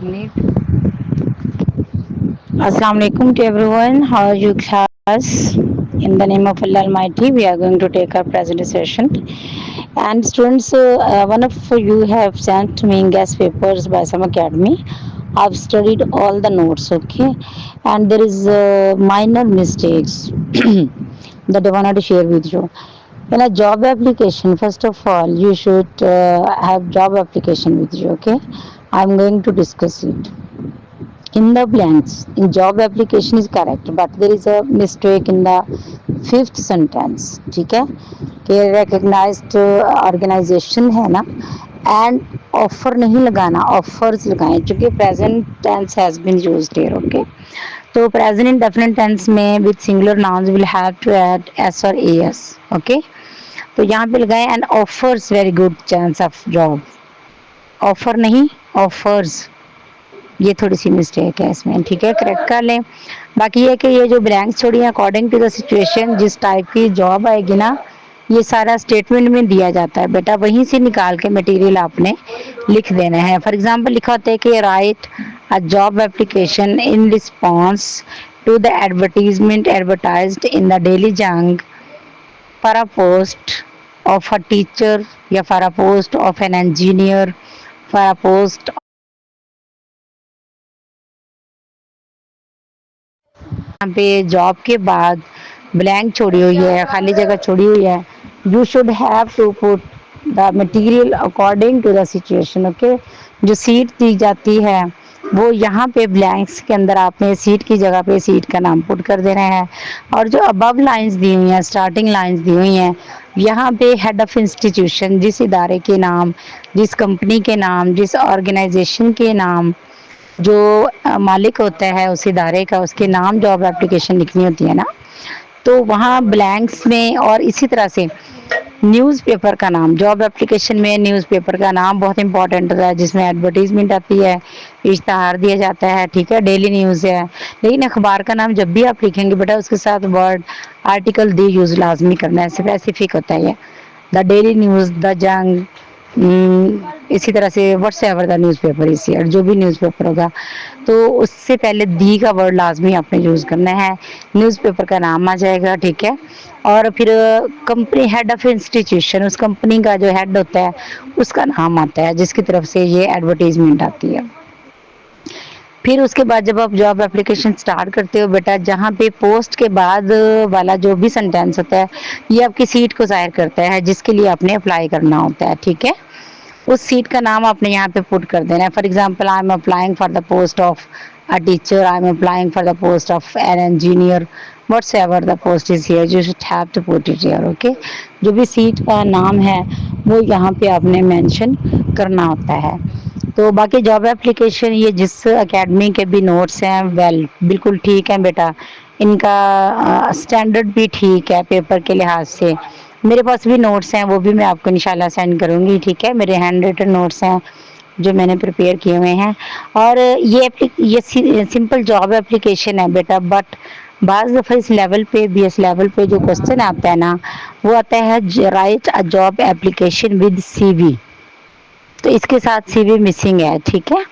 Need. Assalamu alaikum to everyone. How are you class? In the name of Allah Almighty, we are going to take our present session. And students, one of you have sent me guest papers by some academy. I've studied all the notes, okay? And there is minor mistakes that I wanted to share with you. In a job application, first of all, you should have job application with you, okay? I'm going to discuss it. In the blanks in job application is correct, but there is a mistake in the fifth sentence. ठीक है कि recognized organization है ना, and offer नहीं लगाना, offers लगाएं, क्योंकि present tense has been used here. Okay, तो present indefinite tense में with singular nouns will have to add s or as. Okay, तो यहाँ पे लगाएं and offers very good chance of job. offer नहीं, offers. ये थोड़ी सी मिस्टेक है इसमें, ठीक है, करेक्ट कर लें। बाकी ये कि ये जो ब्लैंक्स छोड़ी हैं अकॉर्डिंग टू द सिचुएशन, जिस टाइप की जॉब आएगी ना, ये सारा स्टेटमेंट में दिया जाता है बेटा, वहीं से निकाल के मटेरियल आपने लिख देना है। फॉर एग्जांपल लिखा होता है कि write a job application in response to the advertisement advertised in the Daily Jang for a post of a teacher या for a post of an engineer for a post. यहाँ पे जॉब के बाद blank छोड़ी हुई है, खाली जगह छोड़ी हुई है। You should have to put the material according to the situation. Okay, जो सीट दी जाती है वो यहाँ पे ब्लैंक्स के अंदर आपने सीट की जगह पे सीट का नाम पुट कर देना है। और जो अबव लाइंस दी हुई हैं, स्टार्टिंग लाइंस दी हुई हैं, यहाँ पे हेड ऑफ इंस्टीट्यूशन, जिस इदारे के नाम, जिस कंपनी के नाम, जिस ऑर्गेनाइजेशन के नाम, जो मालिक होता है उस इदारे का, उसके नाम जॉब एप्लीकेशन लिखनी होती है ना, तो वहाँ ब्लैंक्स में। और इसी तरह से न्यूज़पेपर का नाम, जॉब एप्लीकेशन में न्यूज़पेपर का नाम बहुत इंपॉर्टेंट होता है, जिसमें एडवर्टीजमेंट आती है, इश्तहार दिया जाता है, ठीक है, डेली न्यूज़ है। लेकिन अखबार का नाम जब भी आप लिखेंगे बेटा, उसके साथ वर्ड आर्टिकल दी यूज़ लाजमी करना है, स्पेसिफिक होता है ये। द डेली न्यूज़, द जंग, इसी तरह से व्हाट्स एवर द न्यूज़पेपर इस ईयर, जो भी न्यूज़पेपर होगा, तो उससे पहले दी का वर्ड लाजमी आपने यूज़ करना है, न्यूज़पेपर का नाम आ जाएगा, ठीक है। और फिर कंपनी हेड ऑफ इंस्टीट्यूशन, उस कंपनी का जो हेड होता है उसका नाम आता है, जिसकी तरफ से ये एडवर्टीजमेंट आती है। फिर उसके बाद जब आप जॉब एप्लीकेशन स्टार्ट करते हो बेटा, जहाँ पे पोस्ट के बाद वाला जो भी सेंटेंस होता है, ये आपकी सीट को जाहिर करता है जिसके लिए आपने अप्लाई करना होता है, ठीक है। उस सीट का नाम आपने यहाँ पे पुट कर देना है। For example, I am applying for the post of a teacher, I am applying for the post of an engineer, what's ever the post is here, you should have to put it here. Okay, जो भी seat का नाम है वो यहाँ पे आपने mention करना होता है। तो बाकी जॉब एप्लीकेशन, ये जिस एकेडमी के भी नोट्स हैं, वेल बिल्कुल ठीक है बेटा, इनका स्टैंडर्ड भी ठीक है पेपर के लिहाज से। मेरे पास भी नोट्स हैं, वो भी मैं आपको इंशाल्लाह सेंड करूँगी, ठीक है। मेरे हैंड रिटन नोट्स हैं जो मैंने प्रिपेयर किए हुए हैं। और ये सिंपल जॉब एप्लीकेशन है बेटा, बट बाज़ दफ़ा इस लेवल पे भी, इस लेवल पे जो क्वेश्चन आता है ना, वो आता है right a job application with CV, तो इसके साथ सीवी मिसिंग है, ठीक है।